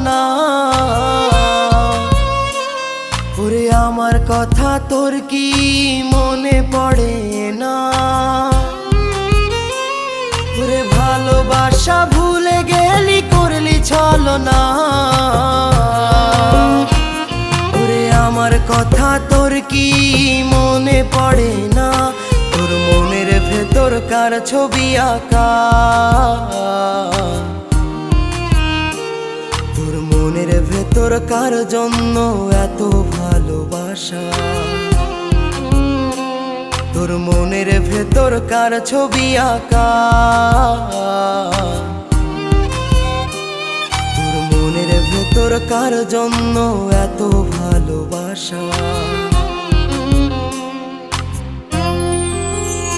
না। ওরে আমার কথা তোর কি মনে পড়ে না? ওরে ভালোবাসা ভুলে গেলি, করলি ছলনা। ওরে আমার কথা তোর কি মনে পড়ে না? তোর মনের ভেতর কার ছবি আঁকা? তোর মনের ভেতর কার জন্য এত ভালোবাসা? তোর মনের ভেতর কার ছবি আঁকা? তোর মনের ভেতর কার জন্য এত ভালোবাসা?